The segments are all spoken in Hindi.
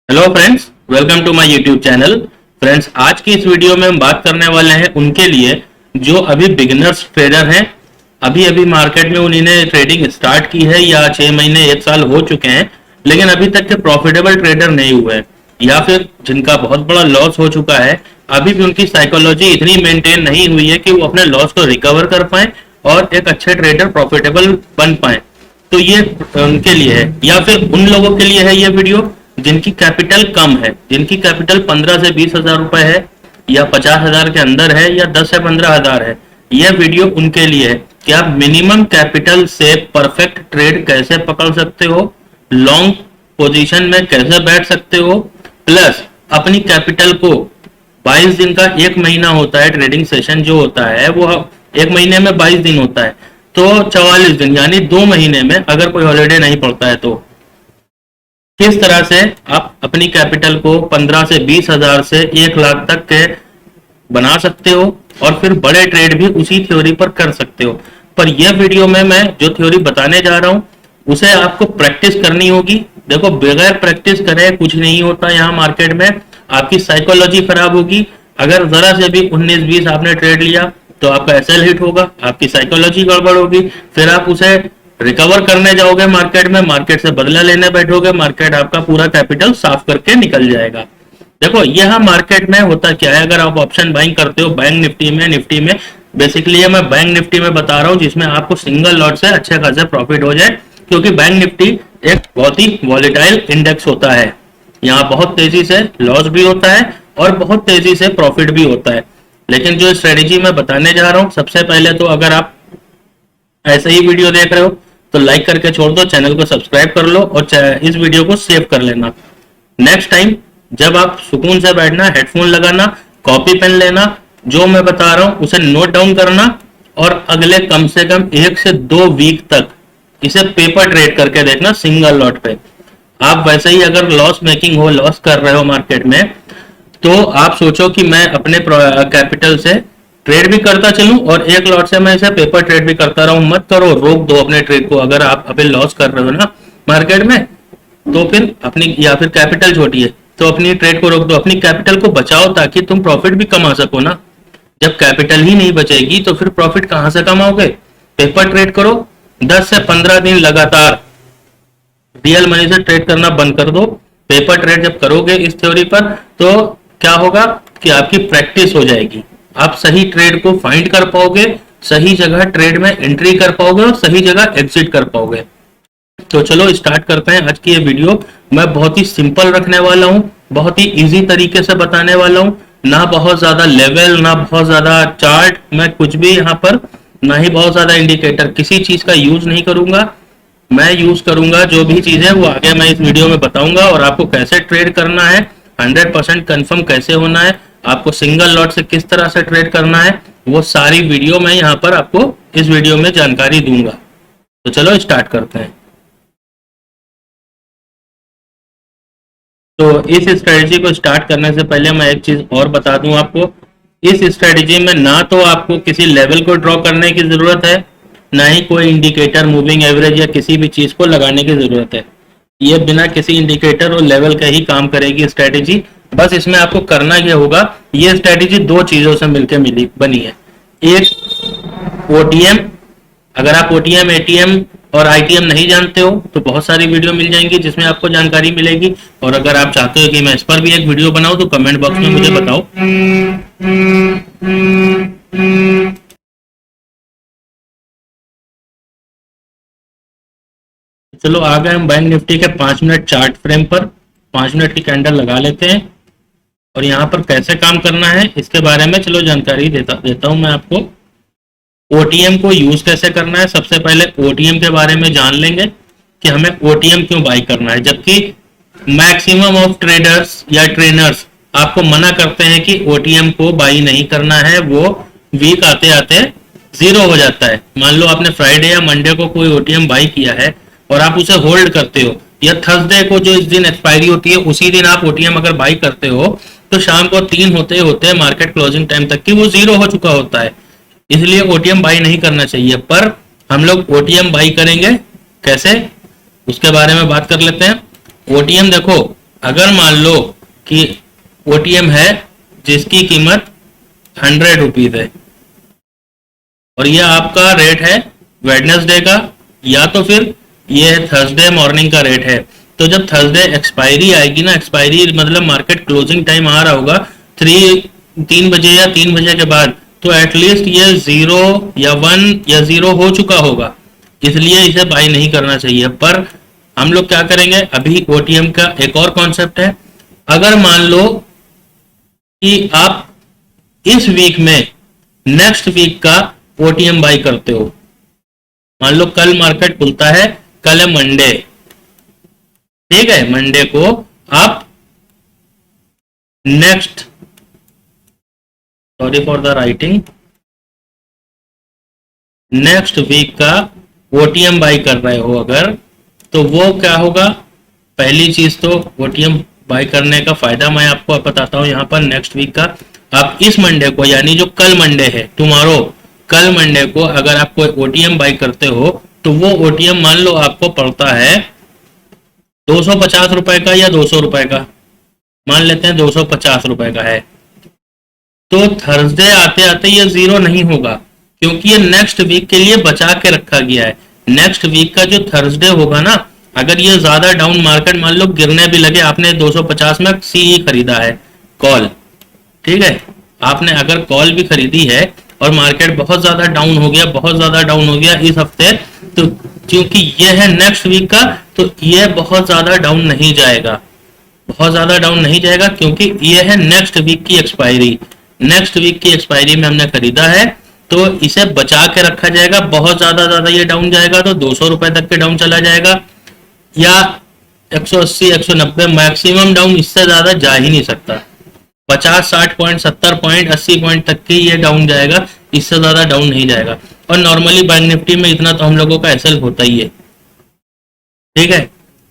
Hello friends, welcome to my YouTube channel. Friends, आज की इस वीडियो में हम बात करने वाले हैं उनके लिए जो अभी बिगिनर्स ट्रेडर हैं। अभी अभी मार्केट में उन्होंने ट्रेडिंग स्टार्ट की है या 6 महीने 1 साल हो चुके हैं, लेकिन अभी तक के प्रॉफिटेबल ट्रेडर नहीं हुए हैं, या फिर जिनका बहुत बड़ा लॉस हो चुका है। अभी भी उनकी साइकोलॉजी इतनी मेंटेन नहीं हुई है कि वो अपने लॉस को रिकवर कर पाए और एक अच्छे ट्रेडर प्रॉफिटेबल बन पाए। तो ये उनके लिए है, या फिर उन लोगों के लिए है ये वीडियो जिनकी कैपिटल कम है, जिनकी कैपिटल 15 से 20 हजार रुपए है, या 50 हजार के अंदर है, या 10 से 15 हजार है। यह वीडियो उनके लिए है कि आप मिनिमम कैपिटल से परफेक्ट ट्रेड कैसे पकड़ सकते हो, लॉन्ग पोजीशन में कैसे बैठ सकते हो, प्लस अपनी कैपिटल को 22 दिन का एक महीना होता है। ट्रेडिंग सेशन जो होता है वो एक महीने में 22 दिन होता है, तो 44 दिन यानी 2 महीने में अगर कोई हॉलीडे नहीं पड़ता है तो किस तरह से आप अपनी कैपिटल को 15 से 20 हजार से 1 लाख तक के बना सकते हो, और फिर बड़े ट्रेड भी उसी थ्योरी पर कर सकते हो। पर यह वीडियो में मैं जो थ्योरी बताने जा रहा हूं उसे आपको प्रैक्टिस करनी होगी। देखो, बगैर प्रैक्टिस करे कुछ नहीं होता यहाँ मार्केट में। आपकी साइकोलॉजी खराब होगी। अगर जरा से भी 19-20 आपने ट्रेड लिया तो आपका एसएल हिट होगा, आपकी साइकोलॉजी गड़बड़ होगी, फिर आप उसे रिकवर करने जाओगे मार्केट में, मार्केट से बदला लेने बैठोगे, मार्केट आपका पूरा कैपिटल साफ करके निकल जाएगा। देखो, यह मार्केट में होता क्या है, अगर आप ऑप्शन बाइंग करते हो बैंक निफ्टी में बेसिकली मैं बैंक निफ्टी में बता रहा हूं जिसमें आपको सिंगल लॉट से अच्छे खासे प्रॉफिट हो जाए, क्योंकि बैंक निफ्टी एक बहुत ही वॉलेटाइल इंडेक्स होता है। यहाँ बहुत तेजी से लॉस भी होता है और बहुत तेजी से प्रॉफिट भी होता है। लेकिन जो स्ट्रेटेजी मैं बताने जा रहा हूं, सबसे पहले तो अगर आप ऐसे ही वीडियो देख रहे हो तो लाइक करके छोड़ दो, चैनल को सब्सक्राइब कर लो और इस वीडियो को सेव कर लेना। नेक्स्ट टाइम जब आप सुकून से बैठना, हेडफोन लगाना, कॉपी पेन लेना, जो मैं बता रहा हूं उसे नोट डाउन करना, और अगले कम से कम 1 से 2 वीक तक इसे पेपर ट्रेड करके देखना सिंगल लॉट पे। आप वैसे ही अगर लॉस मेकिंग हो, लॉस कर रहे हो मार्केट में, तो आप सोचो कि मैं अपने कैपिटल से ट्रेड भी करता चलूं और एक लॉट से मैं इसे पेपर ट्रेड भी करता रहूं। मत करो, रोक दो अपने ट्रेड को। अगर आप अभी लॉस कर रहे हो ना मार्केट में, तो फिर अपनी, या फिर कैपिटल छोटी है तो अपनी ट्रेड को रोक दो, अपनी कैपिटल को बचाओ ताकि तुम प्रॉफिट भी कमा सको ना। जब कैपिटल ही नहीं बचेगी तो फिर प्रॉफिट कहां से कमाओगे। पेपर ट्रेड करो, 10 से 15 दिन लगातार रियल मनी से ट्रेड करना बंद कर दो। पेपर ट्रेड जब करोगे इस थ्योरी पर, तो क्या होगा कि आपकी प्रैक्टिस हो जाएगी, आप सही ट्रेड को फाइंड कर पाओगे, सही जगह ट्रेड में एंट्री कर पाओगे और सही जगह एग्जिट कर पाओगे। तो चलो स्टार्ट करते हैं आज की ये वीडियो। मैं बहुत ही सिंपल रखने वाला हूं, बहुत ही इजी तरीके से बताने वाला हूं, ना बहुत ज्यादा लेवल, ना बहुत ज्यादा चार्ट, मैं कुछ भी यहाँ पर, ना ही बहुत ज्यादा इंडिकेटर, किसी चीज का यूज नहीं करूंगा। मैं यूज करूंगा जो भी चीज है वो आगे मैं इस वीडियो में बताऊंगा, और आपको कैसे ट्रेड करना है, 100% कंफर्म कैसे होना है, आपको सिंगल लॉट से किस तरह से ट्रेड करना है, वो सारी वीडियो मैं यहाँ पर आपको इस वीडियो में जानकारी दूंगा। तो चलो स्टार्ट करते हैं। तो इस स्ट्रेटेजी को स्टार्ट करने से पहले मैं एक चीज और बता दूं आपको। इस स्ट्रेटेजी में ना तो आपको किसी लेवल को ड्रॉ करने की जरूरत है, ना ही कोई इंडिकेटर, मूविंग एवरेज या किसी भी चीज को लगाने की जरूरत है। ये बिना किसी इंडिकेटर और लेवल के ही काम करेगी स्ट्रेटेजी। बस इसमें आपको करना यह होगा, ये स्ट्रेटेजी 2 चीजों से मिलकर बनी है। एक ओटीएम, अगर आप ओटीएम, एटीएम और आईटीएम नहीं जानते हो तो बहुत सारी वीडियो मिल जाएंगी जिसमें आपको जानकारी मिलेगी। और अगर आप चाहते हो कि मैं इस पर भी एक वीडियो बनाऊं तो कमेंट बॉक्स में मुझे बताओ। चलो आ गए हम बैंक निफ्टी के 5 मिनट चार्ट फ्रेम पर। 5 मिनट की कैंडल लगा लेते हैं, और यहाँ पर कैसे काम करना है इसके बारे में चलो जानकारी देता हूं मैं आपको। ओटीएम को यूज कैसे करना है, सबसे पहले ओटीएम के बारे में जान लेंगे कि हमें ओटीएम क्यों बाई करना है, जबकि मैक्सिमम ऑफ ट्रेडर्स या ट्रेनर्स आपको मना करते हैं कि ओटीएम को बाई नहीं करना है, वो वीक आते आते जीरो हो जाता है। मान लो आपने फ्राइडे या मंडे को कोई ओटीएम बाई किया है और आप उसे होल्ड करते हो, या थर्सडे को जो इस दिन एक्सपायरी होती है उसी दिन आप ओटीएम अगर बाई करते हो, तो शाम को 3 होते होते मार्केट क्लोजिंग टाइम तक की वो जीरो हो चुका होता है। इसलिए ओटीएम बाई नहीं करना चाहिए। पर हम लोग ओटीएम बाई करेंगे कैसे, उसके बारे में बात कर लेते हैं। ओटीएम देखो, अगर मान लो कि ओटीएम है जिसकी कीमत 100 रुपीज है और ये आपका रेट है वेडनेसडे का, या तो फिर ये थर्सडे मॉर्निंग का रेट है, तो जब थर्सडे एक्सपायरी आएगी ना, एक्सपायरी मतलब मार्केट क्लोजिंग टाइम आ रहा होगा 3 बजे या 3 बजे के बाद, तो एटलीस्ट ये 0 या 1 या 0 हो चुका होगा, इसलिए इसे बाई नहीं करना चाहिए। पर हम लोग क्या करेंगे, अभी ओटीएम का एक और कॉन्सेप्ट है। अगर मान लो कि आप इस वीक में नेक्स्ट वीक का ओटीएम बाई करते हो, मान लो कल मार्केट खुलता है, कल है मंडे, ठीक है, मंडे को आप next, sorry for the writing, next week का ओटीएम बाई कर रहे हो अगर, तो वो क्या होगा, पहली चीज तो ओटीएम बाई करने का फायदा मैं आपको बताता हूं यहां पर नेक्स्ट वीक का। आप इस मंडे को, यानी जो कल मंडे है, टुमारो, कल मंडे को अगर आप कोई ओटीएम बाई करते हो तो वो ओटीएम मान लो आपको पड़ता है 250 रुपए का या 200 रुपए का, मान लेते हैं 250 रुपए का है, तो थर्सडे आते आते ये 0 नहीं होगा, क्योंकि ये नेक्स्ट वीक के लिए बचा के रखा गया है। नेक्स्ट वीक का जो थर्सडे होगा ना, अगर ये ज्यादा डाउन मार्केट मान लो गिरने भी लगे, आपने 250 में सीई खरीदा है कॉल, ठीक है, आपने अगर कॉल भी खरीदी है और मार्केट बहुत ज्यादा डाउन हो गया, बहुत ज्यादा डाउन हो गया इस हफ्ते, तो क्योंकि ये है नेक्स्ट वीक का, तो ये बहुत ज्यादा डाउन नहीं जाएगा, बहुत ज्यादा डाउन नहीं जाएगा, क्योंकि ये है नेक्स्ट वीक की एक्सपायरी। नेक्स्ट वीक की एक्सपायरी में हमने खरीदा है, तो इसे बचा के रखा जाएगा। बहुत ज्यादा ये डाउन जाएगा तो 200 रुपए तक के डाउन चला जाएगा, या 180 190, मैक्सिमम डाउन इससे ज्यादा जा ही नहीं सकता। 50 60 पॉइंट 70 पॉइंट 80 पॉइंट तक के ये डाउन जाएगा, इससे ज्यादा डाउन नहीं जाएगा। और नॉर्मली बैंक निफ्टी में इतना तो हम लोगों का एसएल होता ही है, ठीक है।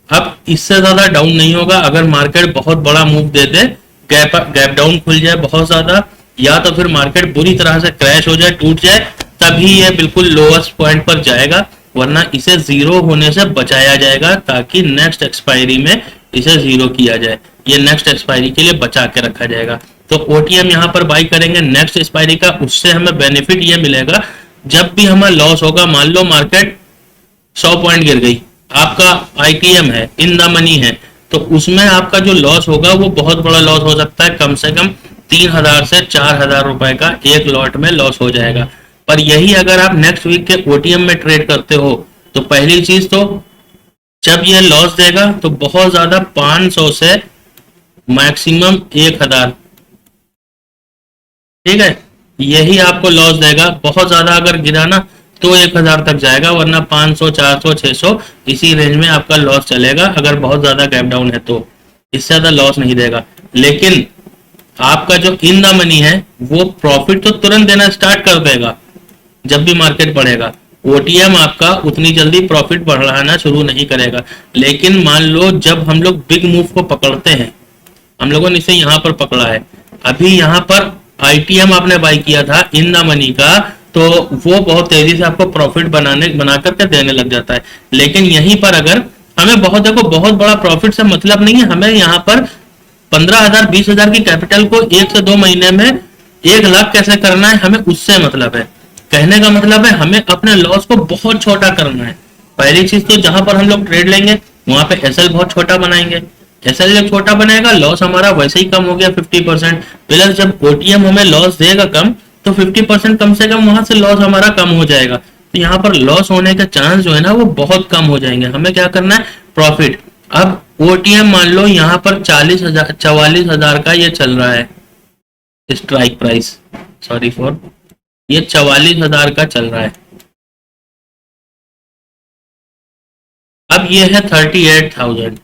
अब इससे ज्यादा डाउन नहीं होगा। अगर मार्केट बहुत बड़ा मूव दे दे, गैप डाउन खुल जाए बहुत ज्यादा, या तो फिर मार्केट बुरी तरह से क्रैश हो जाए, टूट जाए, तभी ये बिल्कुल लोएस्ट पॉइंट पर जाएगा, वरना इसे 0 होने से बचाया जाएगा, ताकि नेक्स्ट एक्सपायरी में इसे 0 किया जाए। ये नेक्स्ट एक्सपायरी के लिए बचा के रखा जाएगा। तो ओटीएम यहाँ पर बाई करेंगे नेक्स्ट एक्सपायरी का, उससे हमें बेनिफिट ये मिलेगा, जब भी हमें लॉस होगा, मान लो मार्केट 100 पॉइंट गिर गई, आपका आईटीएम है, इन द मनी है, तो उसमें आपका जो लॉस होगा वो बहुत बड़ा लॉस हो सकता है, कम से कम 3000 से 4000 रुपए का एक लॉट में लॉस हो जाएगा। पर यही अगर आप नेक्स्ट वीक के ओटीएम में ट्रेड करते हो, तो पहली चीज तो जब ये लॉस देगा तो बहुत ज्यादा 500 से मैक्सिमम 1000, ठीक है, यही आपको लॉस देगा। बहुत ज्यादा अगर गिरा ना तो 1000 तक जाएगा, वरना 500 400 600 इसी रेंज में आपका लॉस चलेगा। अगर बहुत ज्यादा गैप डाउन है तो इससे ज्यादा लॉस नहीं देगा। लेकिन आपका जो इन द मनी है वो प्रॉफिट तो तुरंत देना स्टार्ट कर देगा जब भी मार्केट बढ़ेगा। ओटीएम आपका उतनी जल्दी प्रॉफिट बढ़ाना शुरू नहीं करेगा। लेकिन मान लो जब हम लोग बिग मूव को पकड़ते हैं, हम लोगों ने इसे यहाँ पर पकड़ा है, अभी यहाँ पर आईटीएम आपने बाई किया था इन द मनी का, तो वो बहुत तेजी से आपको प्रॉफिट बना करके देने लग जाता है। लेकिन यहीं पर अगर हमें बहुत बड़ा प्रॉफिट से मतलब नहीं है, हमें यहाँ पर 15,000 20,000 की कैपिटल को 1 से 2 महीने में 1 लाख कैसे करना है, हमें उससे मतलब है। कहने का मतलब है हमें अपने लॉस को बहुत छोटा करना है। पहली चीज तो जहां पर हम लोग ट्रेड लेंगे वहां पे एसएल बहुत छोटा बनाएंगे। एसएल जब छोटा बनेगा, लॉस हमारा वैसे ही कम हो गया 50%, प्लस जब ओटीएम हमें लॉस देगा कम, तो 50% कम से कम वहां से लॉस हमारा कम हो जाएगा। तो यहाँ पर लॉस होने का चांस जो है ना वो बहुत कम हो जाएंगे। हमें क्या करना है, प्रॉफिट। अब ओटीएम मान लो यहाँ पर 44,000 का ये चल रहा है स्ट्राइक प्राइस, सॉरी फॉर, ये 44,000 का चल रहा है। अब ये है 38,000,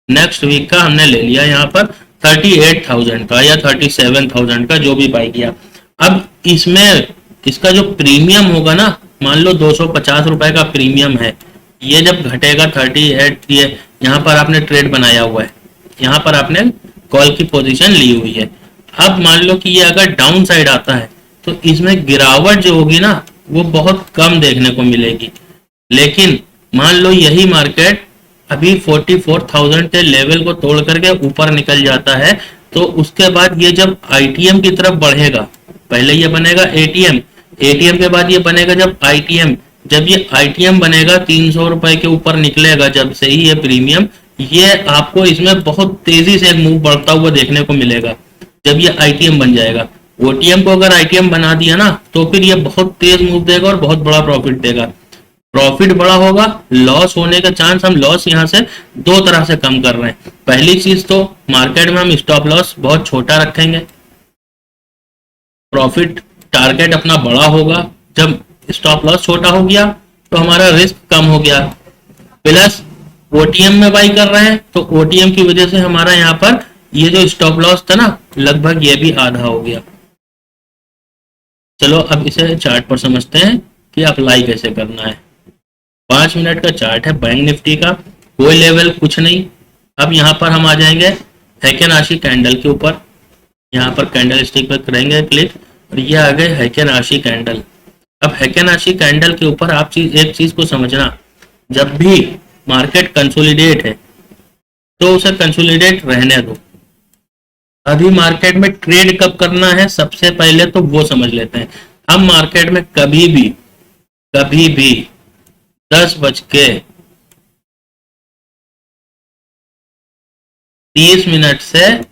नेक्स्ट वीक का हमने ले लिया यहाँ पर 38,000 का या 37,000 का, जो भी बाई किया। अब इसमें इसका जो प्रीमियम होगा ना, मान लो 250 रुपए का प्रीमियम है, ये जब घटेगा 38, ये यहाँ पर आपने ट्रेड बनाया हुआ है, यहाँ पर आपने कॉल की पोजीशन ली हुई है। अब मान लो कि ये अगर डाउन साइड आता है तो इसमें गिरावट जो होगी ना वो बहुत कम देखने को मिलेगी। लेकिन मान लो यही मार्केट अभी 44,000 के लेवल को तोड़ करके ऊपर निकल जाता है, तो उसके बाद ये जब आईटीएम की तरफ बढ़ेगा, पहले ये बनेगा एटीएम, एटीएम के बाद ये बनेगा जब आईटीएम, जब ये आईटीएम बनेगा 300 रुपए के ऊपर निकलेगा जब से ही ये प्रीमियम, ये आपको इसमें बहुत तेजी से एक मूव बढ़ता हुआ देखने को मिलेगा जब ये आईटीएम बन जाएगा। ओटीएम को अगर आईटीएम बना दिया ना तो फिर ये बहुत तेज मूव देगा और बहुत बड़ा प्रॉफिट देगा। प्रॉफिट बड़ा होगा, लॉस होने का चांस, हम लॉस यहाँ से दो तरह से कम कर रहे हैं। पहली चीज तो मार्केट में हम स्टॉप लॉस बहुत छोटा रखेंगे, प्रॉफिट टारगेट अपना बड़ा होगा। जब स्टॉप लॉस छोटा हो गया तो हमारा रिस्क कम हो गया, प्लस ओटीएम में बाई कर रहे हैं तो ओटीएम की वजह से हमारा यहाँ पर ये जो स्टॉप लॉस था ना लगभग ये भी आधा हो गया। चलो अब इसे चार्ट पर समझते हैं कि अप्लाई कैसे करना है। 5 मिनट का चार्ट है बैंक निफ्टी का, कोई लेवल कुछ नहीं। अब यहाँ पर हम आ जाएंगे हैकेन आशी कैंडल के ऊपर, यहाँ पर कैंडल स्टिक पर करेंगे क्लिक और ये आ गए हैकेन आशी कैंडल। अब हैकेन आशी कैंडल के ऊपर आप एक चीज को समझना, जब भी मार्केट कंसोलिडेट है तो उसे कंसोलिडेट रहने दो। अभी मार्केट में ट्रेड कब करना है सबसे पहले तो वो समझ लेते हैं। हम मार्केट में कभी भी 10:30 से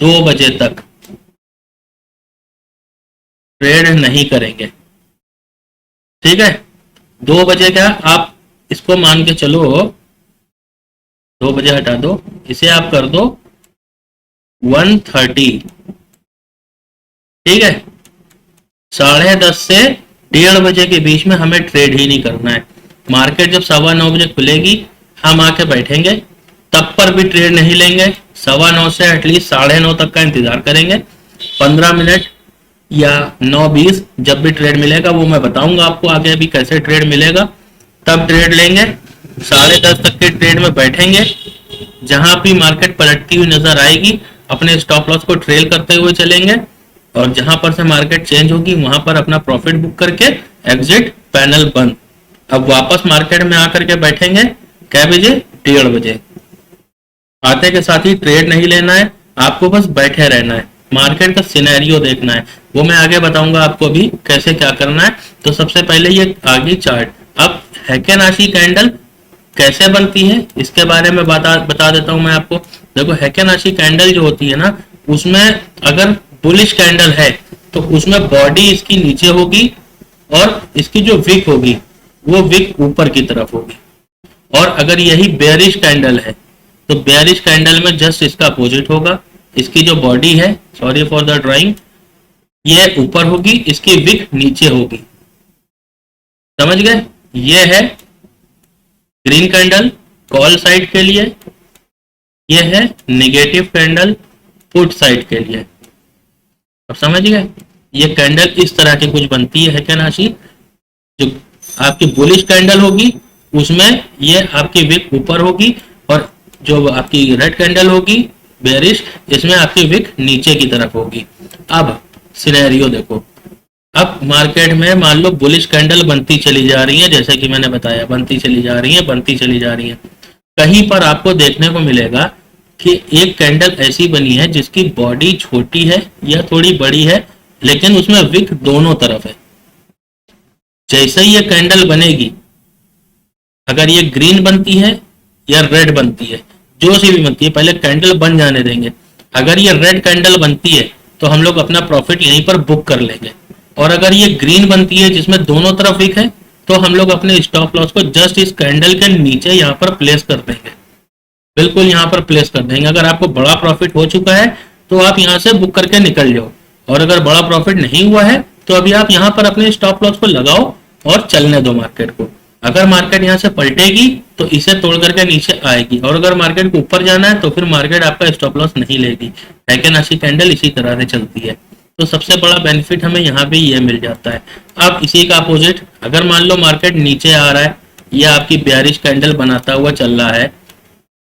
2 बजे तक ट्रेड नहीं करेंगे, ठीक है। 2 बजे क्या आप इसको मान के चलो, 2 बजे हटा दो, इसे आप कर दो 1:30, ठीक है। 10:30 से 1:30 बजे के बीच में हमें ट्रेड ही नहीं करना है। मार्केट जब 9:15 बजे खुलेगी हम आके बैठेंगे, तब पर भी ट्रेड नहीं लेंगे। 9:15 से एटलीस्ट 9:30 तक का इंतजार करेंगे। 15 मिनट या 9:20 जब भी ट्रेड मिलेगा वो मैं बताऊंगा आपको आगे अभी कैसे ट्रेड मिलेगा, तब ट्रेड लेंगे। 10:30 तक के ट्रेड में बैठेंगे, जहां भी मार्केट पलटती हुई नजर आएगी अपने स्टॉप लॉस को ट्रेल करते हुए चलेंगे और जहां पर से मार्केट चेंज होगी वहां पर अपना प्रॉफिट बुक करके एग्जिट, पैनल बंद। अब वापस मार्केट में आकर के बैठेंगे कै बजे? 1:30 बजे। आते के साथ ही ट्रेड नहीं लेना है, आपको बस बैठे रहना है, मार्केट का सिनेरियो देखना है, वो मैं आगे बताऊंगा आपको अभी कैसे क्या करना है। तो सबसे पहले ये आगे चार्ट। अब हैकेन आशी कैंडल कैसे बनती है इसके बारे में बता देता हूं मैं आपको। देखो हैकेन आशी कैंडल जो होती है ना, उसमें अगर बुलिश कैंडल है तो उसमें बॉडी इसकी नीचे होगी और इसकी जो विक होगी वो विक ऊपर की तरफ होगी। और अगर यही बेयरिश कैंडल है तो बेयरिश कैंडल में जस्ट इसका अपोजिट होगा, इसकी जो बॉडी है, सॉरी फॉर द ड्राइंग, ये ऊपर होगी, इसकी विक नीचे होगी। समझ गए? ये है ग्रीन कैंडल कॉल साइड के लिए, ये है नेगेटिव कैंडल पुट साइड के लिए। अब समझ गए? ये कैंडल इस तरह की कुछ बनती है हैकेन आशी। जो आपकी बुलिश कैंडल होगी उसमें ये आपकी विक ऊपर होगी और जो आपकी रेड कैंडल होगी बेरिश, इसमें आपकी विक नीचे की तरफ होगी। अब सिनेरियो देखो, अब मार्केट में मान लो बुलिश कैंडल बनती चली जा रही है, जैसे कि मैंने बताया बनती चली जा रही है, बनती चली जा रही है। कहीं पर आपको देखने को मिलेगा कि एक कैंडल ऐसी बनी है जिसकी बॉडी छोटी है या थोड़ी बड़ी है, लेकिन उसमें विक दोनों तरफ है। जैसे ही ये कैंडल बनेगी, अगर ये ग्रीन बनती है या रेड बनती है, जो सी भी बनती है, पहले कैंडल बन जाने देंगे। अगर ये रेड कैंडल बनती है तो हम लोग अपना प्रॉफिट यहीं पर बुक कर लेंगे, और अगर ये ग्रीन बनती है जिसमें दोनों तरफ विक है तो हम लोग अपने स्टॉप लॉस को जस्ट इस कैंडल के नीचे यहाँ पर प्लेस कर देंगे, बिल्कुल यहाँ पर प्लेस कर देंगे। अगर आपको बड़ा प्रॉफिट हो चुका है तो आप यहाँ से बुक करके निकल जाओ, और अगर बड़ा प्रॉफिट नहीं हुआ है तो अभी आप यहाँ पर अपने स्टॉप लॉस को लगाओ और चलने दो मार्केट को। अगर मार्केट यहाँ से पलटेगी तो इसे तोड़ करके नीचे आएगी, और अगर मार्केट को ऊपर जाना है तो फिर मार्केट आपका स्टॉप लॉस नहीं लेगी। हैकेन आशी कैंडल इसी तरह से चलती है। तो सबसे बड़ा बेनिफिट हमें यहाँ पे ये मिल जाता है। अब इसी का अपोजिट, अगर मान लो मार्केट नीचे आ रहा है या आपकी बेयरिश कैंडल बनाता हुआ चल रहा है,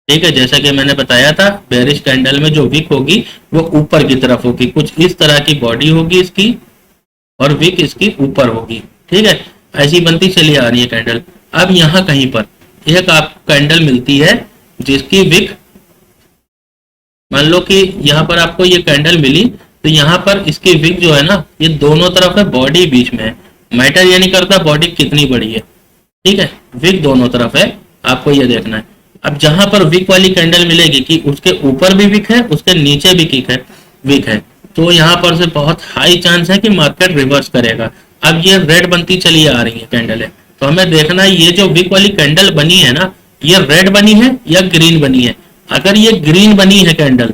ठीक है, जैसा कि मैंने बताया था बेयरिश कैंडल में जो विक होगी वो ऊपर की तरफ होगी, कुछ इस तरह की बॉडी होगी इसकी और विक इसकी ऊपर होगी, ठीक है। ऐसी बनती चली आ रही है कैंडल। अब यहाँ कहीं पर एक आपको कैंडल मिलती है जिसकी विक, मान लो कि यहाँ पर आपको ये कैंडल मिली, तो यहाँ पर इसकी विक जो है ना, ये दोनों तरफ है, बॉडी बीच में है। मैटर ये नहीं करता बॉडी कितनी बड़ी है, ठीक है, विक दोनों तरफ है, आपको ये देखना है। अब जहां पर विक वाली कैंडल मिलेगी कि उसके ऊपर भी विक है, उसके नीचे भी विक है, तो यहाँ पर से बहुत हाई चांस है कि मार्केट रिवर्स करेगा। अब ये रेड बनती चली आ रही है कैंडल है, तो हमें देखना है ये जो विक वाली कैंडल बनी है ना, ये रेड बनी है या ग्रीन बनी है। अगर ये ग्रीन बनी है कैंडल,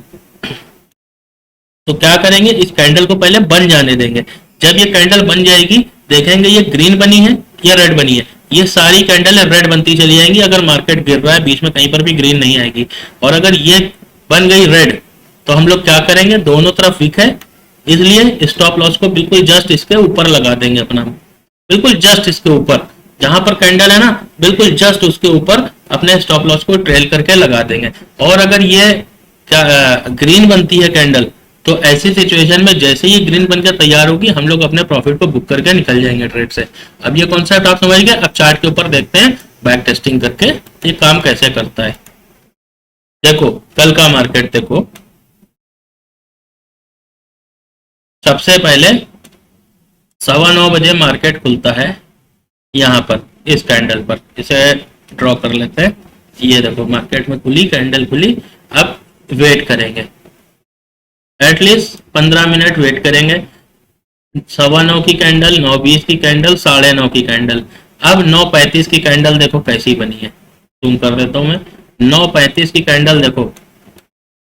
तो क्या करेंगे, इस कैंडल को पहले बन जाने देंगे। जब ये कैंडल बन जाएगी, देखेंगे ये ग्रीन बनी है या रेड बनी है। ये सारी कैंडल रेड बनती चली जाएंगी अगर मार्केट गिर रहा है, बीच में कहीं पर भी ग्रीन नहीं आएगी। और अगर ये बन गई रेड, तो हम लोग क्या करेंगे, दोनों तरफ वीक है, इसलिए स्टॉप लॉस को बिल्कुल जस्ट इसके ऊपर लगा देंगे अपना, बिल्कुल जस्ट इसके ऊपर, जहां पर कैंडल है ना, बिल्कुल जस्ट उसके ऊपर अपने स्टॉप लॉस को ट्रेल करके लगा देंगे। और अगर ये ग्रीन बनती है कैंडल, तो ऐसी सिचुएशन में जैसे ही ग्रीन बनकर तैयार होगी, हम लोग अपने प्रॉफिट को बुक करके निकल जाएंगे ट्रेड से। अब ये कॉन्सेप्ट आप समझ गए। अब चार्ट के ऊपर देखते हैं बैक टेस्टिंग करके ये काम कैसे करता है। देखो कल का मार्केट देखो, सबसे पहले 9:15 बजे मार्केट खुलता है यहाँ पर, इस कैंडल पर, इसे ड्रॉ कर लेते हैं। ये देखो मार्केट में खुली, कैंडल खुली। अब वेट करेंगे, एटलीस्ट 15 मिनट वेट करेंगे। 9:15 की कैंडल, 9:20 की कैंडल, 9:30 की कैंडल। अब 9:35 की कैंडल देखो कैसी बनी है, जूम कर देता हूं मैं। 9:35 की कैंडल देखो,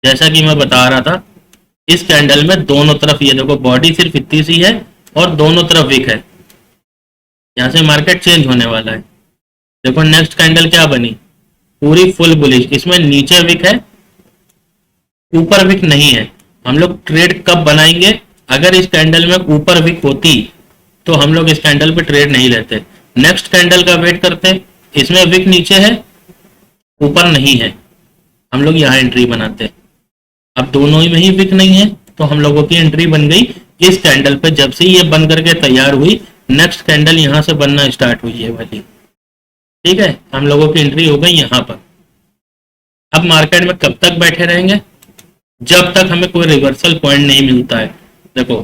जैसा कि मैं बता रहा था, इस कैंडल में दोनों तरफ ये देखो बॉडी सिर्फ इतनी सी है और दोनों तरफ विक है। यहां से मार्केट चेंज होने वाला है। देखो नेक्स्ट कैंडल क्या बनी, पूरी फुल बुलिश, इसमें नीचे विक है, ऊपर विक नहीं है। हम लोग ट्रेड कब बनाएंगे, अगर इस कैंडल में ऊपर विक होती तो हम लोग इस कैंडल पे ट्रेड नहीं लेते। नेक्स्ट कैंडल का वेट करते, इसमें विक नीचे है, ऊपर नहीं है, हम लोग यहाँ एंट्री बनाते। अब दोनों ही में ही विक नहीं है, तो हम लोगों की एंट्री बन गई इस कैंडल पे। जब से ये बन करके तैयार हुई, नेक्स्ट कैंडल यहां से बनना स्टार्ट हुई है वाली, ठीक है, हम लोगों की एंट्री हो गई यहाँ पर। अब मार्केट में कब तक बैठे रहेंगे, जब तक हमें कोई रिवर्सल पॉइंट नहीं मिलता है। देखो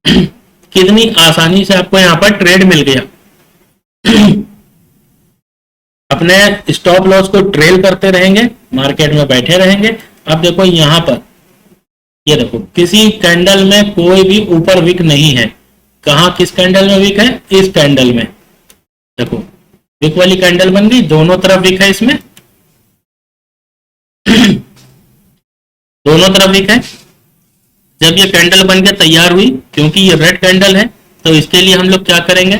कितनी आसानी से आपको यहाँ पर ट्रेड मिल गया। अपने स्टॉप लॉस को ट्रेल करते रहेंगे, मार्केट में बैठे रहेंगे। अब देखो यहाँ पर, ये देखो किसी कैंडल में कोई भी ऊपर विक नहीं है। कहाँ, किस कैंडल में विक है, इस कैंडल में। देखो विक वाली कैंडल बन गई, दोनों तरफ विक है इसमें, दोनों तरफ विक है। जब ये कैंडल बन के तैयार हुई, क्योंकि ये रेड कैंडल है, तो इसके लिए हम लोग क्या करेंगे,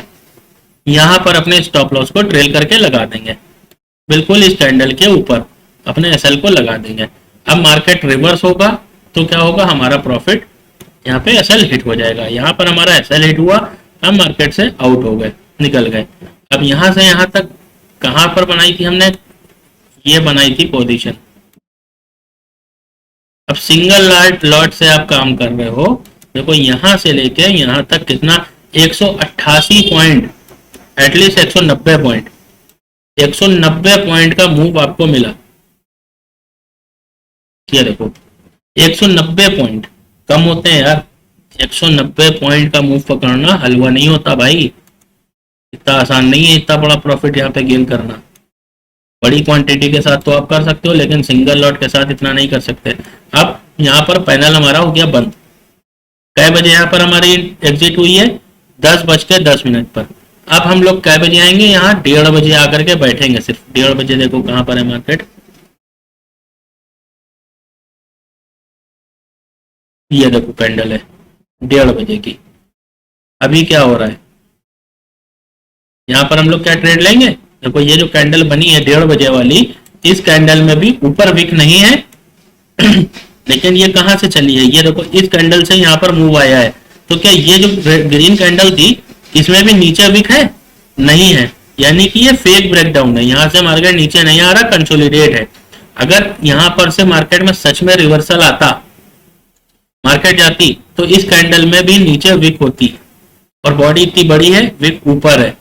यहां पर अपने स्टॉप लॉस को ट्रेल करके लगा देंगे, बिल्कुल इस कैंडल के ऊपर अपने एसएल को लगा देंगे। अब मार्केट रिवर्स होगा तो क्या होगा, हमारा प्रॉफिट यहाँ पे एसएल हिट हो जाएगा। यहाँ पर हमारा एसएल हिट हुआ, हम मार्केट से आउट हो गए, निकल गए। अब यहाँ से यहाँ तक कहां पर बनाई थी हमने, ये बनाई थी पोजीशन। अब सिंगल लॉट से आप काम कर रहे हो, देखो यहां से लेके यहां तक कितना, 188 पॉइंट, एटलीस्ट 190 पॉइंट, 190 पॉइंट का मूव आपको मिला। ये देखो 190 पॉइंट, कम होते हैं यार, 190 पॉइंट का मूव पकड़ना हलवा नहीं होता भाई, इतना आसान नहीं है इतना बड़ा प्रॉफिट यहाँ पे गेन करना। बड़ी क्वांटिटी के साथ तो आप कर सकते हो, लेकिन सिंगल लॉट के साथ इतना नहीं कर सकते। अब यहाँ पर पैनल हमारा हो गया बंद। कै बजे यहाँ पर हमारी एग्जिट हुई है, 10:10 पर। अब हम लोग कै बजे आएंगे, यहाँ 1:30 बजे आकर के बैठेंगे, सिर्फ 1:30 बजे। देखो कहाँ पर है मार्केट, ये देखो कैंडल है 1:30 बजे की। अभी क्या हो रहा है, यहाँ पर हम लोग क्या ट्रेड लेंगे, देखो ये जो कैंडल बनी है 1:30 बजे वाली, इस कैंडल में भी ऊपर विक नहीं है। लेकिन ये कहां से चली है, ये देखो इस कैंडल से यहाँ पर मूव आया है। तो क्या ये जो ग्रीन कैंडल थी, इसमें भी नीचे विक है, नहीं है, यानी कि ये फेक ब्रेकडाउन है। यहाँ से मार्केट नीचे नहीं आ रहा, कंसोलिडेट है। अगर यहाँ पर से मार्केट में सच में रिवर्सल आता, मार्केट जाती, तो इस कैंडल में भी नीचे विक होती, और बॉडी इतनी बड़ी है, विक ऊपर है,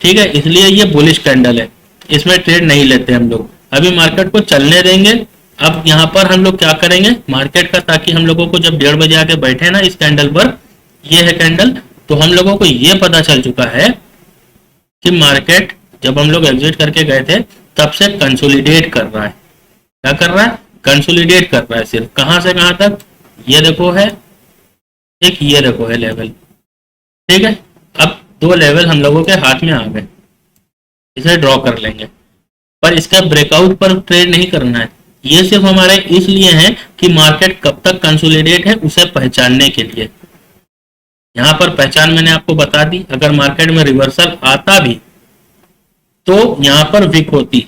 ठीक है, इसलिए ये बुलिश कैंडल है। इसमें ट्रेड नहीं लेते हम लोग, अभी मार्केट को चलने देंगे। अब यहाँ पर हम लोग क्या करेंगे मार्केट का, ताकि हम लोगों को जब 1:30 बजे आके बैठे ना इस कैंडल पर, ये है कैंडल, तो हम लोगों को ये पता चल चुका है कि मार्केट जब हम लोग एग्जिट करके गए थे तब से कंसोलिडेट कर रहा है। क्या कर रहा है? कंसोलिडेट कर रहा है। सिर्फ कहां से कहां तक? ये देखो है एक, ये देखो है लेवल, ठीक है। अब 2 लेवल हम लोगों के हाथ में आ गए, इसे ड्रॉ कर लेंगे, पर इसका ब्रेकआउट पर ट्रेड नहीं करना है। ये सिर्फ हमारे इसलिए है कि मार्केट कब तक कंसोलिडेट है उसे पहचानने के लिए। यहां पर पहचान मैंने आपको बता दी। अगर मार्केट में रिवर्सल आता भी तो यहां पर विक होती,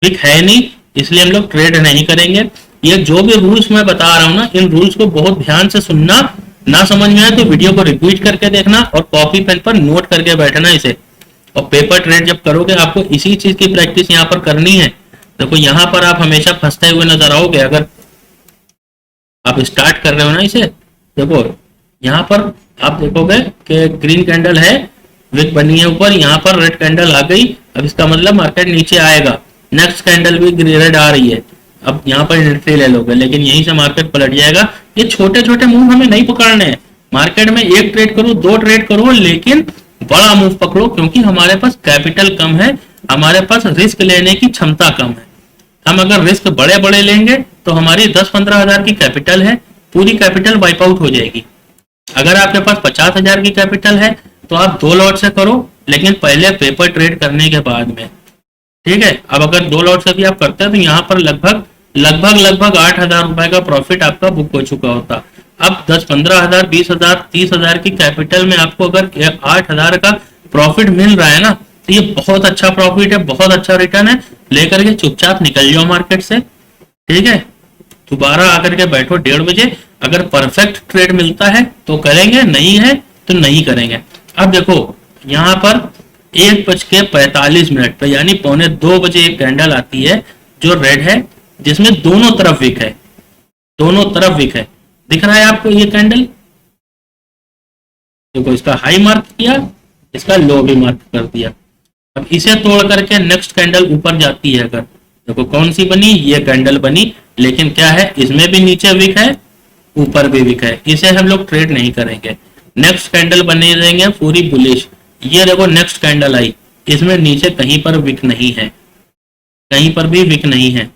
विक है नहीं, इसलिए हम लोग ट्रेड नहीं करेंगे। ये जो भी रूल्स मैं बता रहा हूं ना, इन रूल्स को बहुत ध्यान से सुनना, ना समझ में आए तो वीडियो को रिपीट करके देखना और कॉपी पेन पर नोट करके बैठना इसे। और पेपर ट्रेड जब करोगे आपको इसी चीज की प्रैक्टिस यहाँ पर करनी है। देखो यहाँ पर आप हमेशा फंसते हुए नजर आओगे। अगर आप स्टार्ट कर रहे हो ना इसे, देखो यहाँ पर आप देखोगे कि ग्रीन कैंडल है, विक बनी है ऊपर, यहाँ पर रेड कैंडल आ गई। अब इसका मतलब मार्केट नीचे आएगा। नेक्स्ट कैंडल भी रेड आ रही है, अब यहाँ पर एंट्री ले लोगे, लेकिन यहीं से मार्केट पलट जाएगा। ये छोटे छोटे मूव हमें नहीं पकड़ने हैं। मार्केट में 1 ट्रेड करो, 2 ट्रेड करो, लेकिन बड़ा मूव पकड़ो, क्योंकि हमारे पास कैपिटल कम है, हमारे पास रिस्क लेने की क्षमता कम है। हम अगर रिस्क बड़े बड़े लेंगे तो हमारी 10-15 हजार की कैपिटल है, पूरी कैपिटल वाइप आउट हो जाएगी। अगर आपके पास 50 हजार की कैपिटल है तो आप 2 लॉट से करो, लेकिन पहले पेपर ट्रेड करने के बाद में, ठीक है। अब अगर 2 लॉट से भी आप करते हैं तो यहाँ पर लगभग 8,000 रुपए का प्रॉफिट आपका बुक हो चुका होता। अब 10-15 हजार, 20 हजार, 30 हजार की कैपिटल में आपको अगर 8,000 का प्रॉफिट मिल रहा है ना, तो ये बहुत अच्छा प्रॉफिट है, बहुत अच्छा रिटर्न है। लेकर के चुपचाप निकल जाओ मार्केट से, ठीक है। दोबारा आकर के बैठो 1:30 बजे। अगर परफेक्ट ट्रेड मिलता है तो करेंगे, नहीं है तो नहीं करेंगे। अब देखो यहाँ पर 1:45 पे यानी 1:45 एक कैंडल आती है जो रेड है, जिसमें दोनों तरफ विक है, दोनों तरफ विक है। दिख रहा है आपको ये कैंडल? देखो इसका हाई मार्क किया, इसका लो भी मार्क कर दिया। अब इसे तोड़ करके नेक्स्ट कैंडल ऊपर जाती है। अगर देखो कौन सी बनी, ये कैंडल बनी, लेकिन क्या है इसमें भी नीचे विक है, ऊपर भी विक है, इसे हम लोग ट्रेड नहीं करेंगे। नेक्स्ट कैंडल बने रहेंगे पूरी बुलिश। ये देखो नेक्स्ट कैंडल आई, इसमें नीचे कहीं पर विक नहीं है, कहीं पर भी विक नहीं है।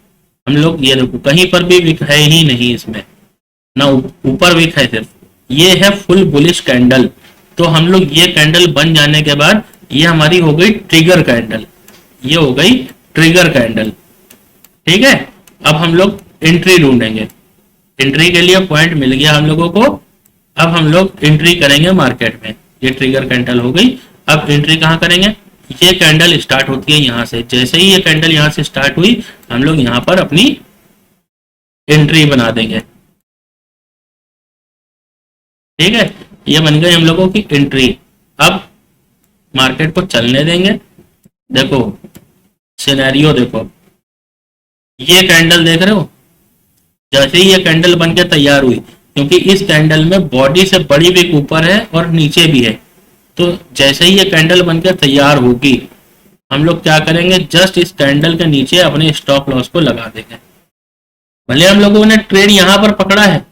हम लोग ये देखो कहीं पर भी विक है ही नहीं, इसमें ना ऊपर विक है, सिर्फ ये है फुल बुलिश कैंडल। तो हम लोग ये कैंडल बन जाने के बाद ये हमारी हो गई ट्रिगर कैंडल, ये हो गई ट्रिगर कैंडल, ठीक है। अब हम लोग एंट्री ढूंढेंगे, एंट्री के लिए पॉइंट मिल गया हम लोगों को। अब हम लोग एंट्री करेंगे मार्केट में, ये ट्रिगर कैंडल हो गई। अब एंट्री कहाँ करेंगे? ये कैंडल स्टार्ट होती है यहाँ से, जैसे ही ये कैंडल यहाँ से स्टार्ट हुई हम लोग यहाँ पर अपनी एंट्री बना देंगे, ठीक है। ये बन गई हम लोगों की एंट्री। अब मार्केट को चलने देंगे। देखो सिनेरियो देखो, ये कैंडल देख रहे हो, जैसे ही ये कैंडल बन के तैयार हुई, क्योंकि इस कैंडल में बॉडी से बड़ी विक ऊपर है और नीचे भी है, तो जैसे ही ये कैंडल बन के तैयार होगी हम लोग क्या करेंगे, जस्ट इस कैंडल के नीचे अपने स्टॉप लॉस को लगा देंगे। भले हम लोगों ने ट्रेड यहाँ पर पकड़ा है,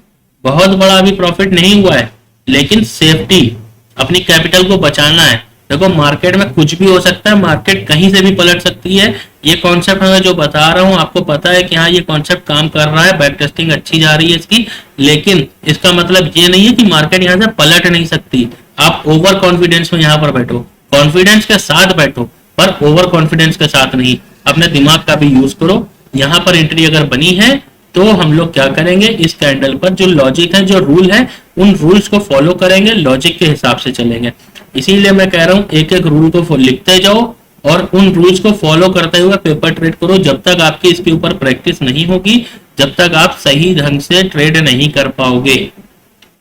बहुत बड़ा अभी प्रॉफिट नहीं हुआ है, लेकिन सेफ्टी, अपनी कैपिटल को बचाना है। देखो मार्केट में कुछ भी हो सकता है, मार्केट कहीं से भी पलट सकती है। ये कॉन्सेप्ट मैं जो बता रहा हूँ आपको पता है कि हाँ ये कॉन्सेप्ट काम कर रहा है, बैक टेस्टिंग अच्छी जा रही है इसकी, लेकिन इसका मतलब ये नहीं है कि मार्केट यहाँ से पलट नहीं सकती। आप ओवर कॉन्फिडेंस में यहाँ पर बैठो, कॉन्फिडेंस के साथ बैठो, पर ओवर कॉन्फिडेंस के साथ नहीं। अपने दिमाग का भी यूज करो। यहाँ पर एंट्री अगर बनी है तो हम लोग क्या करेंगे, इस कैंडल पर जो लॉजिक है, जो रूल है, उन रूल्स को फॉलो करेंगे, लॉजिक के हिसाब से चलेंगे। इसीलिए मैं कह रहा हूँ एक एक रूल को लिखते जाओ और उन रूल्स को फॉलो करते हुए पेपर ट्रेड करो। जब तक आपकी इसके ऊपर प्रैक्टिस नहीं होगी, जब तक आप सही ढंग से ट्रेड नहीं कर पाओगे।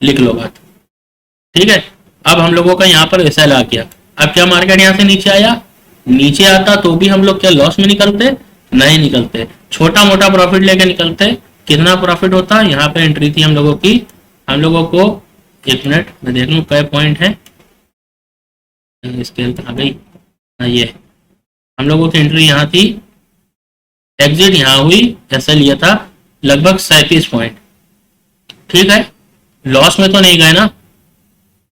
लिख लो बात, ठीक है। अब हम लोगों का यहाँ पर एसएल आ गया। अब क्या मार्केट यहाँ से नीचे आया, नीचे आता तो भी हम लोग क्या लॉस में निकलते? नहीं निकलते, छोटा मोटा प्रॉफिट लेके निकलते। कितना प्रॉफिट होता? यहाँ पे एंट्री थी हम लोगों की, हम लोगों को, एक मिनट मैं देख लूं क्या पॉइंट है, स्केल आ गई, ये हम लोगों की एंट्री यहाँ थी, एग्जिट यहाँ हुई, ऐसा लिया था लगभग 37 पॉइंट। ठीक है, लॉस में तो नहीं गए ना,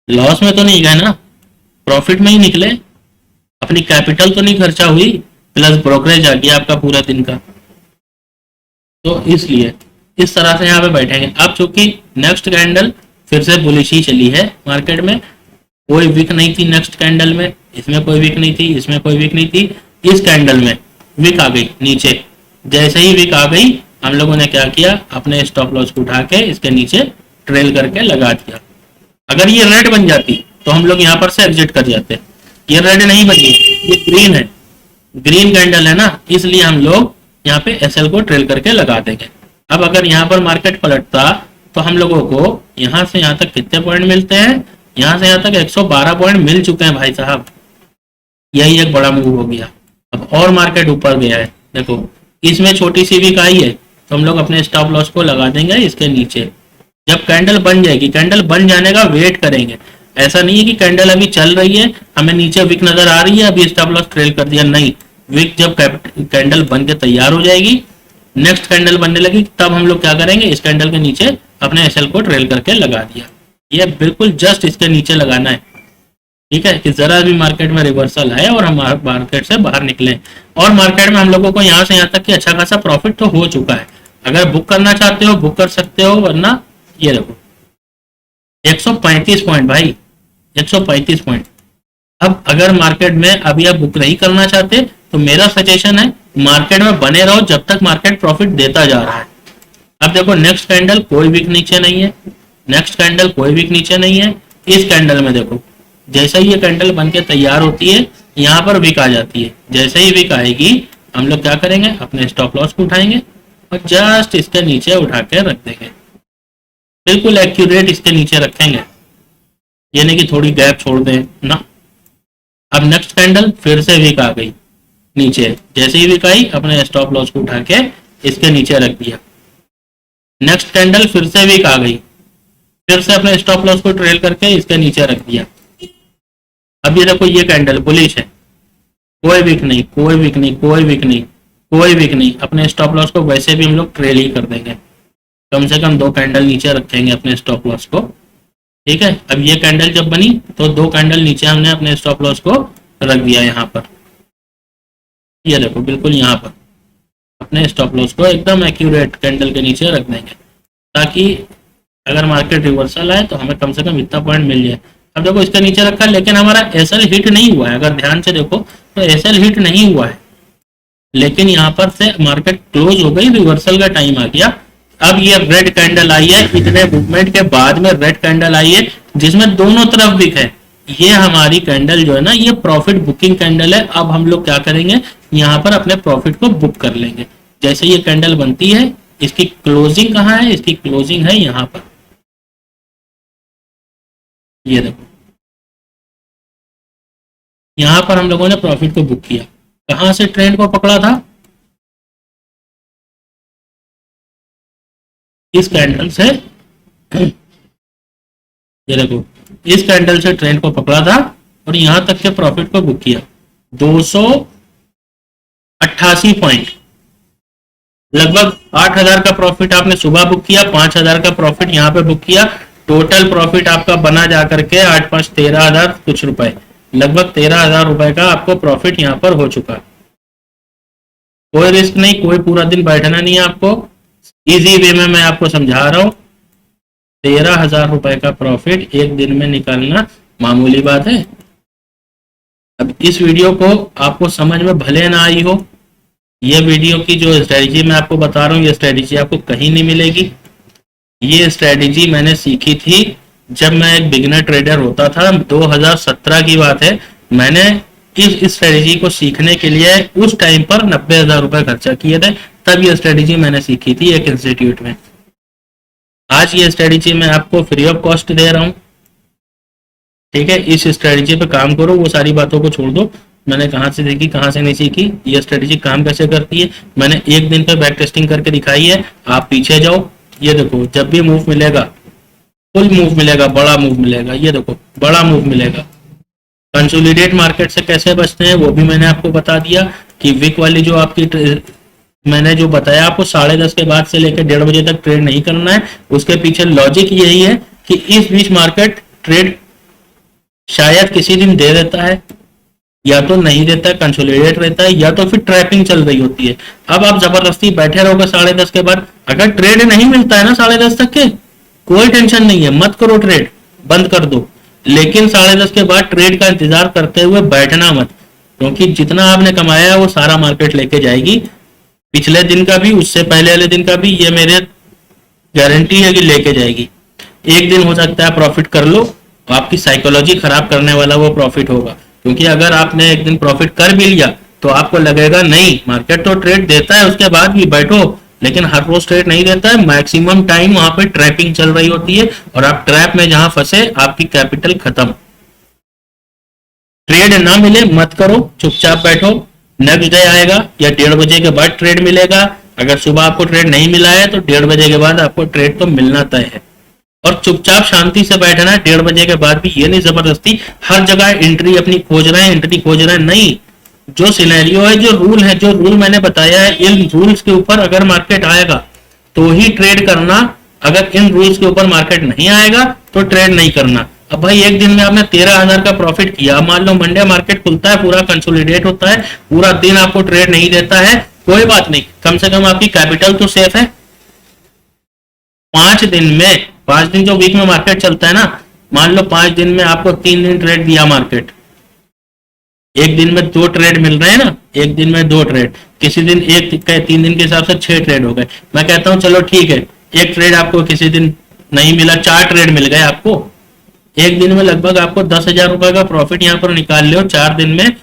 लॉस में तो नहीं गए ना, प्रॉफिट में ही निकले, अपनी कैपिटल तो नहीं खर्चा हुई, प्लस ब्रोकरेज आ गया आपका पूरा दिन का। तो इसलिए इस तरह से यहाँ पे बैठेंगे। अब चूंकि नेक्स्ट कैंडल फिर से बुलिश ही चली है मार्केट में, कोई वीक नहीं थी नेक्स्ट कैंडल में, इसमें कोई वीक नहीं थी, इसमें कोई वीक नहीं थी, इस कैंडल में वीक आ गई नीचे। जैसे ही वीक आ गई हम लोगों ने क्या किया, अपने स्टॉप लॉस को उठा के इसके नीचे ट्रेल करके लगा दिया। अगर ये रेड बन जाती तो हम लोग यहाँ पर से एग्जिट कर जाते। ये रेड नहीं बनी, ये ग्रीन है, ग्रीन कैंडल है ना, इसलिए हम लोग यहाँ पे एसएल को ट्रेल करके लगा देंगे। अब अगर यहाँ पर मार्केट पलटता तो हम लोगों को यहाँ से यहाँ तक कितने पॉइंट मिलते हैं, यहाँ से यहाँ तक 112 पॉइंट मिल चुके हैं भाई साहब। यही एक बड़ा मूव हो गया। अब और मार्केट ऊपर गया है, देखो इसमें छोटी सी वीक आई है तो हम लोग अपने स्टॉप लॉस को लगा देंगे इसके नीचे। जब कैंडल बन जाएगी, कैंडल बन जाने का वेट करेंगे, ऐसा नहीं है कि कैंडल अभी चल रही है हमें नीचे वीक नजर आ रही है अभी स्टॉप लॉस ट्रेल कर दिया, नहीं। वीक जब कैंडल बन के तैयार हो जाएगी, नेक्स्ट कैंडल बनने लगी, तब हम लोग क्या करेंगे, इस कैंडल के नीचे अपने एसएल को ट्रेल करके लगा दिया। ये बिल्कुल जस्ट इसके नीचे लगाना है, ठीक है, कि जरा भी मार्केट में रिवर्सल आए और हम मार्केट से बाहर निकले। और मार्केट में हम लोगों को यहाँ से यहाँ तक कि अच्छा खासा प्रॉफिट तो हो चुका है। अगर बुक करना चाहते हो बुक कर सकते हो, वरना ये देखो 135 पॉइंट भाई, 135 पॉइंट। अब अगर मार्केट में अभी आप बुक नहीं करना चाहते तो मेरा सजेशन है मार्केट में बने रहो जब तक मार्केट प्रॉफिट देता जा रहा है। अब देखो नेक्स्ट कैंडल कोई वीक नीचे नहीं है, नेक्स्ट कैंडल कोई वीक नीचे नहीं है। इस कैंडल में देखो जैसे ही ये कैंडल बन के तैयार होती है यहाँ पर वीक आ जाती है। जैसे ही वीक आएगी हम लोग क्या करेंगे, अपने स्टॉप लॉस को उठाएंगे और जस्ट इसके नीचे उठा के रख देंगे, बिल्कुल एक्यूरेट इसके नीचे रखेंगे, ये नहीं कि थोड़ी गैप छोड़ दें ना। अब नेक्स्ट कैंडल फिर से वीक आ गई नीचे, जैसे ही वीक आई अपने स्टॉप लॉस को उठा के इसके नीचे रख दिया। नेक्स्ट कैंडल फिर से वीक आ गई, फिर से अपने स्टॉप लॉस को ट्रेल करके इसके नीचे रख दिया। अब ये देखो ये कैंडल बुलिश है, कोई वीक नहीं, कोई वीक नहीं, कोई वीक नहीं, कोई वीक नहीं, अपने स्टॉप लॉस को वैसे भी हम लोग ट्रेल ही कर देंगे, कम से कम 2 कैंडल नीचे रखेंगे अपने स्टॉप लॉस को, ठीक है। अब ये कैंडल जब बनी तो 2 कैंडल नीचे हमने अपने स्टॉप लॉस को रख दिया यहाँ पर, ये देखो बिल्कुल यहाँ पर अपने स्टॉप लॉस को एकदम एक्यूरेट कैंडल के नीचे रख देंगे, ताकि अगर मार्केट रिवर्सल आए तो हमें कम से कम इतना पॉइंट मिल जाए। अब देखो इसके नीचे रखा, लेकिन हमारा एसएल हिट नहीं हुआ है, अगर ध्यान से देखो तो एसएल हिट नहीं हुआ है, लेकिन यहाँ पर से मार्केट क्लोज हो गई, रिवर्सल का टाइम आ गया। अब ये रेड कैंडल आई है, इतने मूवमेंट के बाद में रेड कैंडल आई है जिसमें दोनों तरफ वीक है। ये हमारी कैंडल जो है ना, ये प्रॉफिट बुकिंग कैंडल है। अब हम लोग क्या करेंगे, यहाँ पर अपने प्रॉफिट को बुक कर लेंगे। जैसे ये कैंडल बनती है, इसकी क्लोजिंग कहाँ है, इसकी क्लोजिंग है यहाँ पर, ये देखो यहाँ पर हम लोगों ने प्रॉफिट को बुक किया। कहां से ट्रेंड को पकड़ा था, इस कैंडल से, ये देखो इस कैंडल से ट्रेंड को पकड़ा था और यहां तक के प्रॉफिट को बुक किया। 288 पॉइंट, लगभग 8000 का प्रॉफिट आपने सुबह बुक किया, 5000 का प्रॉफिट यहाँ पे बुक किया। टोटल प्रॉफिट आपका बना जाकर के 8 5 13,000 कुछ रुपए, लगभग 13,000 रुपए का आपको प्रॉफिट यहाँ पर हो चुका। कोई रिस्क नहीं, कोई पूरा दिन बैठना नहीं है आपको, इजी वे में मैं आपको समझा रहा हूँ। 13,000 रुपए का प्रॉफिट एक दिन में निकालना मामूली बात है। अब इस वीडियो को आपको समझ में भले ना आई हो, ये वीडियो की जो स्ट्रेटजी मैं आपको बता रहा हूँ, ये स्ट्रेटजी आपको कहीं नहीं मिलेगी। ये स्ट्रेटजी मैंने सीखी थी जब मैं एक बिगिनर ट्रेडर होता था, 2017 की बात है। मैंने इस स्ट्रेटजी को सीखने के लिए उस टाइम पर 90,000 रुपए खर्चा किए थे, तब ये स्ट्रेटजी मैंने सीखी थी एक इंस्टीट्यूट में। आज ये स्ट्रेटजी मैं आपको फ्री ऑफ कॉस्ट दे रहा हूँ, ठीक है। इस स्ट्रेटजी पे काम करो, वो सारी बातों को छोड़ दो, मैंने कहाँ से सीखी कहाँ से नहीं सीखी, ये स्ट्रेटजी काम कैसे करती है मैंने एक दिन पे बैक टेस्टिंग करके दिखाई है। आप पीछे जाओ, ये देखो जब भी मूव मिलेगा, फुल मूव मिलेगा, बड़ा मूव मिलेगा, ये देखो बड़ा मूव मिलेगा, कंसोलिडेट मार्केट से कैसे बचते हैं वो भी मैंने आपको बता दिया कि विक वाली जो आपकी मैंने जो बताया आपको 10:30 के बाद से लेकर 1:30 तक ट्रेड नहीं करना है। उसके पीछे लॉजिक यही है कि इस बीच मार्केट ट्रेड शायद किसी दिन दे देता है या तो नहीं देता, कंसोलिडेट रहता है, या तो फिर ट्रैपिंग चल रही होती है। अब आप जबरदस्ती बैठे रहोगे 10:30 के बाद, अगर ट्रेड नहीं मिलता है ना 10:30 तक के, कोई टेंशन नहीं है, मत करो ट्रेड, बंद कर दो। लेकिन 10:30 के बाद ट्रेड का इंतजार करते हुए बैठना मत, क्योंकि जितना आपने कमाया है वो सारा मार्केट लेके जाएगी। पिछले दिन का भी, उससे पहले वाले दिन का भी, ये मेरे गारंटी है कि लेके जाएगी। एक दिन हो सकता है प्रॉफिट कर लो, आपकी साइकोलॉजी खराब करने वाला वो प्रॉफिट होगा, क्योंकि अगर आपने एक दिन प्रॉफिट कर भी लिया तो आपको लगेगा नहीं मार्केट तो ट्रेड देता है, उसके बाद भी बैठो, लेकिन हर रोज ट्रेड नहीं देता है। मैक्सिमम टाइम वहां पे ट्रैपिंग चल रही होती है और आप ट्रैप में जहां फंसे आपकी कैपिटल खत्म। ट्रेड ना मिले मत करो, चुपचाप बैठो, नेक्स्ट डे आएगा या 1:30 के बाद ट्रेड मिलेगा। अगर सुबह आपको ट्रेड नहीं मिला है तो 1:30 के बाद आपको ट्रेड तो मिलना तय है, और चुपचाप शांति से बैठना है 1:30 के बाद भी। ये नहीं जबरदस्ती हर जगह एंट्री अपनी खोज रहे हैं, एंट्री खोज रहे हैं, नहीं। जो सिनेरियो है, जो रूल है, जो रूल मैंने बताया है, इन रूल्स के ऊपर अगर मार्केट आएगा तो ही ट्रेड करना, अगर इन रूल्स के ऊपर मार्केट नहीं आएगा तो ट्रेड नहीं करना। अब भाई एक दिन में आपने 13,000 का प्रॉफिट किया, मान लो मंडे मार्केट खुलता है, पूरा कंसोलिडेट होता है, पूरा दिन आपको ट्रेड नहीं देता है, कोई बात नहीं, कम से कम आपकी कैपिटल तो सेफ है। 5 दिन जो वीक में मार्केट चलता है ना, मान लो 5 दिन में आपको 3 दिन ट्रेड दिया मार्केट, एक दिन में 2 ट्रेड मिल रहे हैं ना, एक दिन में 2 ट्रेड, किसी दिन एक 3 दिन के हिसाब से 6 ट्रेड हो गए। मैं कहता हूं चलो ठीक है, एक ट्रेड आपको किसी दिन नहीं मिला, 4 ट्रेड मिल गए आपको, एक दिन में लगभग आपको 10,000 रुपए का प्रॉफिट यहाँ पर निकाल लो 4 दिन में।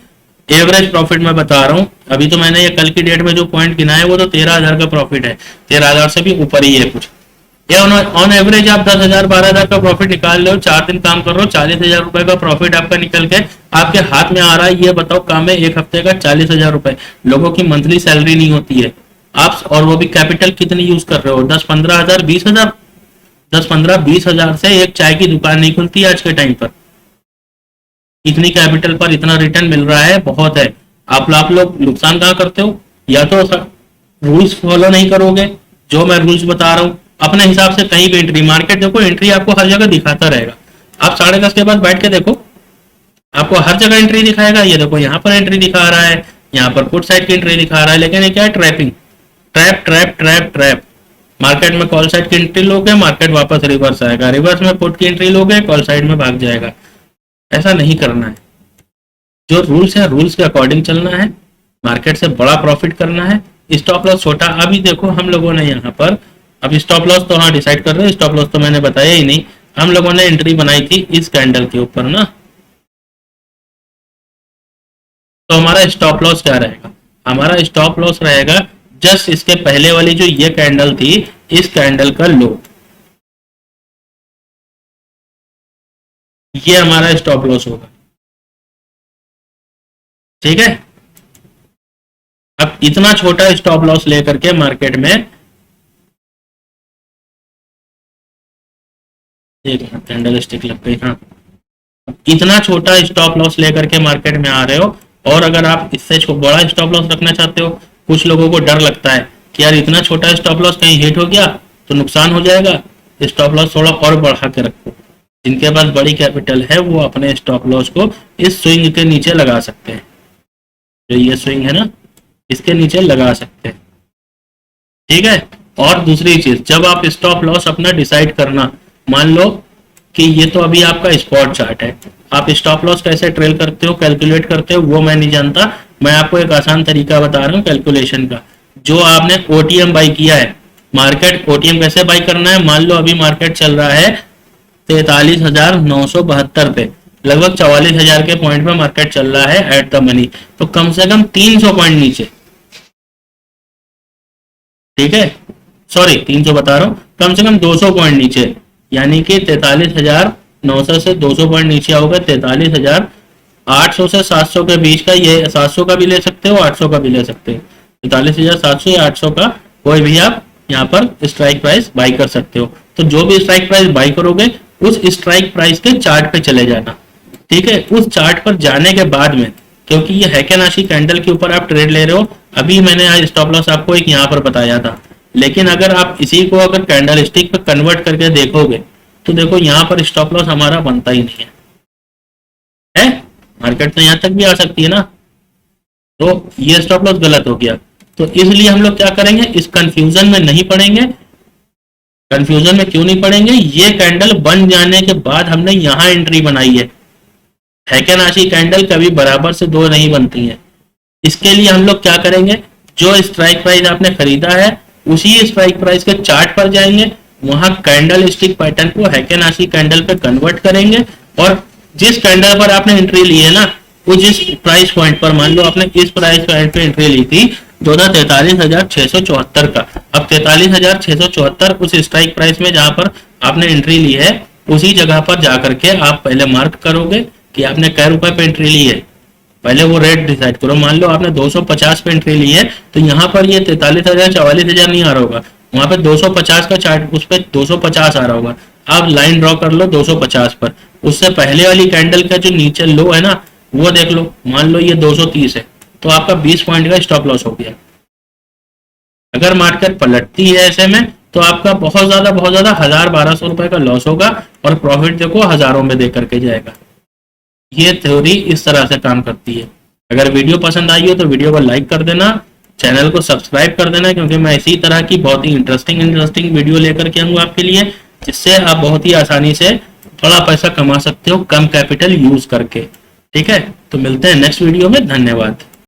एवरेज प्रॉफिट मैं बता रहा हूं, अभी तो मैंने ये कल की डेट में जो पॉइंट गिना है वो तो 13,000 का प्रॉफिट है, 13,000 से भी ऊपर ही है कुछ। ये ऑन एवरेज आप 10,000 12,000 का प्रॉफिट निकाल लो, 4 दिन काम कर रहे हो, 40,000 रुपए का प्रॉफिट आपका निकल के आपके हाथ में आ रहा है। ये बताओ काम में एक हफ्ते का 40,000 रुपए, लोगों की मंथली सैलरी नहीं होती है आप, और वो भी कैपिटल कितनी यूज कर रहे हो, 10-15 हजार, 20,000, 10-15-20 हजार से एक चाय की दुकान नहीं खुलती आज के टाइम पर। इतनी कैपिटल पर इतना रिटर्न मिल रहा है, बहुत है। आप लोग नुकसान कहाँ करते हो, या तो रूल्स फॉलो नहीं करोगे, जो मैं रूल्स बता रहा हूँ अपने हिसाब से कहीं भी एंट्री, मार्केट देखो एंट्री आपको हर जगह दिखाता रहेगा। आप 10:30 के बाद बैठ के देखो, आपको हर जगह एंट्री दिखाएगा। ये देखो यहाँ पर एंट्री दिखा रहा है, यहाँ पर पुट साइड की एंट्री दिखा रहा है, लेकिन ये क्या है, trapping, trap trap trap trap. Market में कॉल साइड की एंट्री लोगे, मार्केट वापस रिवर्स आएगा, रिवर्स में पुट की एंट्री लोगे, कॉल साइड में भाग जाएगा। ऐसा नहीं करना है, जो रूल्स है रूल्स के अकॉर्डिंग चलना है, मार्केट से बड़ा प्रॉफिट करना है, स्टॉप लॉस छोटा। अभी देखो हम लोगों ने यहाँ पर, अब स्टॉप लॉस तो हाँ डिसाइड कर रहे हैं, स्टॉप लॉस तो मैंने बताया ही नहीं। हम लोगों ने एंट्री बनाई थी इस कैंडल के ऊपर ना, तो हमारा स्टॉप लॉस क्या रहेगा, हमारा स्टॉप लॉस रहेगा जस्ट इसके पहले वाली जो ये कैंडल थी, इस कैंडल का लो, ये हमारा स्टॉप लॉस होगा, ठीक है। अब इतना छोटा स्टॉप लॉस लेकर के मार्केट में, एक कैंडल स्टिक लग गई, हाँ, इतना छोटा स्टॉप लॉस लेकर के मार्केट में आ रहे हो, और अगर आप इससे बड़ा स्टॉप लॉस रखना चाहते हो, कुछ लोगों को डर लगता है कि यार इतना छोटा स्टॉप लॉस कहीं हिट हो गया तो नुकसान हो जाएगा, स्टॉप लॉस थोड़ा और बढ़ा के रखो। जिनके पास बड़ी कैपिटल है वो अपने स्टॉप लॉस को इस स्विंग के नीचे लगा सकते हैं, जो ये स्विंग है ना इसके नीचे लगा सकते हैं, ठीक है। और दूसरी चीज, जब आप स्टॉप लॉस अपना डिसाइड करना, मान लो कि ये तो अभी आपका स्पॉट चार्ट है, आप स्टॉप लॉस कैसे ट्रेल करते हो, कैलकुलेट करते हो, वो मैं नहीं जानता। मैं आपको एक आसान तरीका बता रहा हूँ कैलकुलेशन का। जो आपने ओटीएम बाई किया है, मार्केट ओटीएम कैसे बाई करना है, मान लो अभी मार्केट चल रहा है 43,972 पे, लगभग 44,000 के पॉइंट पे मार्केट चल रहा है एट द मनी, तो कम से कम 300 पॉइंट नीचे, ठीक है, सॉरी 300 बता रहा हूँ, कम से कम 200 पॉइंट नीचे, यानी कि 43,900 से 200 पॉइंट नीचे होगा 43,800 से 700 के बीच का। ये 700 का भी ले सकते हो, 800 का भी ले सकते हो, 43,700 या 800 का कोई भी आप यहाँ पर स्ट्राइक प्राइस बाई कर सकते हो। तो जो भी स्ट्राइक प्राइस बाई करोगे उस स्ट्राइक प्राइस के चार्ट पे चले जाना, ठीक है, उस चार्ट पर जाने के बाद में, क्योंकि ये हैकेनाशी कैंडल के ऊपर आप ट्रेड ले रहे हो, अभी मैंने आज स्टॉप लॉस आपको एक यहाँ पर बताया था, लेकिन अगर आप इसी को अगर कैंडल स्टिक पे कन्वर्ट करके देखोगे तो देखो यहाँ पर स्टॉप लॉस हमारा बनता ही नहीं है, मार्केट तो यहाँ तक भी आ सकती है ना, तो ये स्टॉप लॉस गलत हो गया। तो इसलिए हम लोग क्या करेंगे, इस कंफ्यूजन में नहीं पड़ेंगे। कंफ्यूजन में क्यों नहीं पड़ेंगे, ये कैंडल बन जाने के बाद हमने यहाँ एंट्री बनाई है, हैकेनाशी कैंडल कभी बराबर से दो नहीं बनती है। इसके लिए हम लोग क्या करेंगे, जो स्ट्राइक प्राइस आपने खरीदा है उसी स्ट्राइक प्राइस के चार्ट पर जाएंगे, वहां कैंडल स्टिक पैटर्न को हैकेनाशी कैंडल पे कन्वर्ट करेंगे, और जिस कैंडल पर आपने एंट्री ली है ना, वो जिस प्राइस पॉइंट पर, मान लो आपने इस प्राइस पॉइंट पे एंट्री ली थी 43,674 का, अब 43,674 उस स्ट्राइक प्राइस में जहां पर आपने एंट्री ली है, उसी जगह पर जाकर के आप पहले मार्क करोगे कि आपने कै रुपए पे एंट्री ली है। पहले वो रेट डिसाइड करो, मान लो आपने 250 पे एंट्री ली है, तो यहाँ पर ये 43,000 44,000 नहीं आ रहा होगा, वहां पे 250 का चार्ट, उस पर 250 आ रहा होगा। आप लाइन ड्रॉ कर लो 250 पर, उससे पहले वाली कैंडल का जो नीचे लो है ना, वो देख लो, मान लो ये 230 है, तो आपका 20 पॉइंट का स्टॉप लॉस हो गया। अगर मार्केट पलटती है ऐसे में, तो आपका बहुत ज्यादा 1,000-1,200 रुपए का लॉस होगा, और प्रॉफिट देखो हजारों में दे करके जाएगा। ये थ्योरी इस तरह से काम करती है। अगर वीडियो पसंद आई हो तो वीडियो को लाइक कर देना, चैनल को सब्सक्राइब कर देना, क्योंकि मैं इसी तरह की बहुत ही इंटरेस्टिंग वीडियो लेकर के आऊंगा आपके लिए, जिससे आप बहुत ही आसानी से थोड़ा पैसा कमा सकते हो कम कैपिटल यूज करके। ठीक है, तो मिलते हैं नेक्स्ट वीडियो में, धन्यवाद।